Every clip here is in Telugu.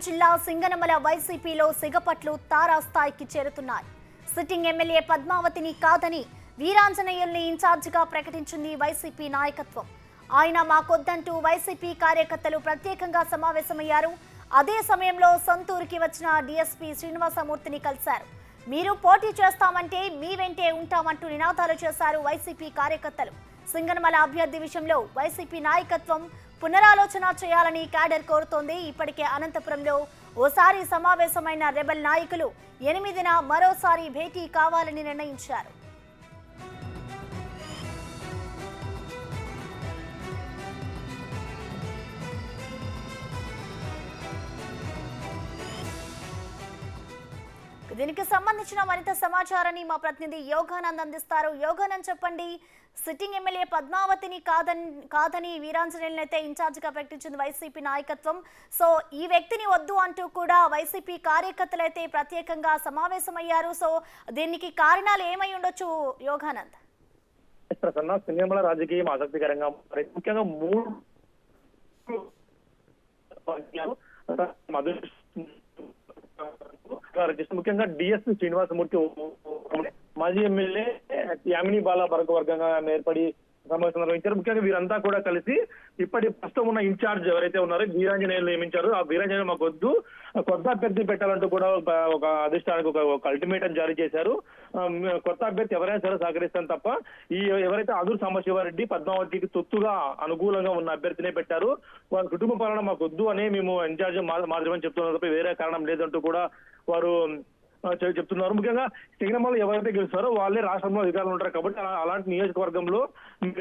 జిల్లా సింగనమల వైసీపీలో సిగపట్లు తారాస్థాయికి చేరుతున్నాయి. సిట్టింగ్ ఎమ్మెల్యే పద్మావతిని కాదని వీరాంజనేయుల్ని ఇన్ఛార్జిగా ప్రకటించింది వైసీపీ నాయకత్వం. ఆయన మాకొద్దంటూ వైసీపీ కార్యకర్తలు ప్రత్యేకంగా సమావేశమయ్యారు. అదే సమయంలో సొంతూరుకి వచ్చిన డీఎస్పీ శ్రీనివాసమూర్తిని కలిశారు. మీరు పోటీ చేస్తామంటే మీ వెంటే ఉంటామంటూ నినాదాలు చేశారు వైసీపీ కార్యకర్తలు. సింగనమల అభ్యర్థి విషయంలో వైసీపీ నాయకత్వం పునరాలోచన చేయాలని క్యాడర్ కోరుతోంది. ఇప్పటికే అనంతపురంలో ఓసారి సమావేశమైన రెబెల్ నాయకులు 8న మరోసారి భేటీ కావాలని నిర్ణయించారు. దీనికి సంబంధించిన మరింత సమాచారాన్ని మా ప్రతినిధి యోగానంద్ అందిస్తారు. యోగానంద్, చెప్పండి. సిట్టింగ్ ఎమ్మెల్యే పద్మావతిని కాదని వీరాంజనేయులను అయితే ఇన్ఛార్జిగా ప్రకటించింది వైసీపీ నాయకత్వం. సో ఈ వ్యక్తిని వద్దు అంటూ కూడా వైసీపీ కార్యకర్తలు అయితే ప్రత్యేకంగా సమావేశమయ్యారు. సో దీనికి కారణాలు ఏమై ఉండొచ్చు యోగానంద్? ప్రసన్న, సింగనమల రాజకీయం ఆసక్తికరంగా ముఖ్యంగా ముఖ్యంగా డిఎస్పీ శ్రీనివాసమూర్తి మాజీ ఎమ్మెల్యే యామిని బాల వర్గంగా ఏర్పడి సమావేశం నిర్వహించారు. ముఖ్యంగా వీరంతా కూడా కలిసి ఇప్పటి ప్రస్తుతం ఉన్న ఇన్ఛార్జ్ ఎవరైతే ఉన్నారో వీరాంజనేయులు నియమించారు. ఆ వీరాంజనేయులు మాకు వద్దు, కొత్త అభ్యర్థి పెట్టాలంటూ కూడా ఒక అధిష్టానికి ఒక అల్టిమేటం జారీ చేశారు. కొత్త అభ్యర్థి ఎవరైనా సరే సహకరిస్తాను తప్ప ఎవరైతే ఆదూరు సాంబశివారెడ్డి పద్మావతికి తొత్తుగా అనుకూలంగా ఉన్న అభ్యర్థినే పెట్టారు. వారి కుటుంబ పాలన మాకు వద్దు అని మేము ఇన్ఛార్జ్ మాదిరిమని చెప్తున్నారు తప్ప వేరే కారణం లేదంటూ కూడా వారు చెప్తున్నారు. ముఖ్యంగా సింగనమల ఎవరైతే గెలుస్తారో వాళ్ళే రాష్ట్రంలో అధికారులు ఉంటారు కాబట్టి అలాంటి నియోజకవర్గంలో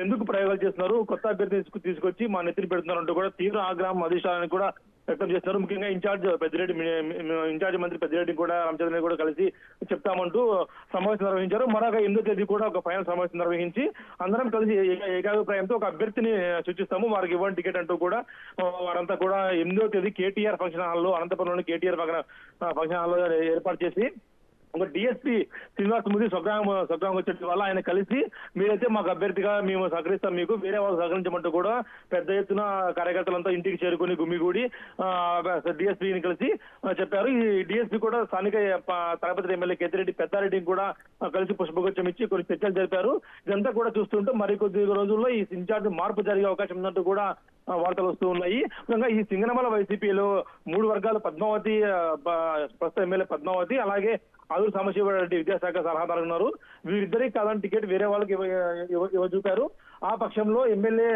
ఎందుకు ప్రయోగాలు చేస్తున్నారు, కొత్త అభ్యర్థి తీసుకొచ్చి మా నెత్తిని పెడుతున్నారంటూ కూడా తీవ్ర ఆగ్రహం అధిష్టానాన్ని కూడా వ్యక్తం చేస్తున్నారు. ముఖ్యంగా ఇన్ఛార్జ్ మంత్రి పెద్దిరెడ్డి కూడా రామచంద్రని కూడా కలిసి చెప్తామంటూ సమావేశం నిర్వహించారు. మరొక 8వ తేదీ కూడా ఒక ఫైనల్ సమావేశం నిర్వహించి అందరం కలిసి ఏకాభిప్రాయంతో ఒక అభ్యర్థిని సూచిస్తాము, వారికి ఇవ్వండి టికెట్ అంటూ కూడా వారంతా కూడా 8వ తేదీ కేటీఆర్ ఫంక్షన్ హాల్లో, అనంతపురంలోని కేటీఆర్ ఫంక్షన్ హాల్లో ఏర్పాటు చేసి ఒక డిఎస్పీ శ్రీనివాసమూర్తి స్వగ్రామం వచ్చే వల్ల ఆయన కలిసి మీరైతే మాకు అభ్యర్థిగా మేము సహకరిస్తాం, మీకు వేరే వాళ్ళు సహకరించమంటూ కూడా పెద్ద ఎత్తున కార్యకర్తలంతా ఇంటికి చేరుకుని గుమిగూడి డిఎస్పీని కలిసి చెప్పారు. ఈ డిఎస్పీ కూడా స్థానిక తాడిపత్రి ఎమ్మెల్యే కేతిరెడ్డి పెద్దారెడ్డిని కూడా కలిసి పుష్పగుచ్చం ఇచ్చి కొన్ని చర్చలు జరిపారు. ఇదంతా కూడా చూస్తుంటే మరికొద్ది రోజుల్లో ఈ ఇన్ఛార్జ్ మార్పు జరిగే అవకాశం ఉందంటూ కూడా వార్తలు వస్తూ ఉన్నాయి. ముఖ్యంగా ఈ సింగనమల వైసీపీలో 3 వర్గాలు పద్మావతి, ప్రస్తుత ఎమ్మెల్యే పద్మావతి, అలాగే ఆదూరు సాంబశివారెడ్డి విద్యాశాఖ సలహాదారు ఉన్నారు. వీరిద్దరికి కాదని టికెట్ వేరే వాళ్ళకి చూపారు. ఆ పక్షంలో ఎమ్మెల్యే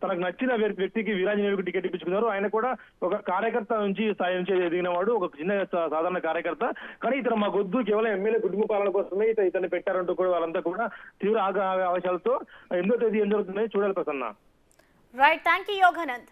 తనకు నచ్చిన వ్యక్తికి వీరాంజనేయుడికి టికెట్ ఇప్పించుకున్నారు. ఆయన కూడా ఒక కార్యకర్త నుంచి స్థాయి నుంచి ఎదిగినవాడు, ఒక చిన్న సాధారణ కార్యకర్త. కానీ ఇతను మా గొద్దు కేవలం ఎమ్మెల్యే కుటుంబ పాలన కోసమే ఇతన్ని పెట్టారంటూ కూడా వాళ్ళంతా కూడా తీవ్ర ఆవేశాలతో 8వ తేదీ ఏం జరుగుతుందని చూడాలి Prasanna. Right, thank you Yoganand.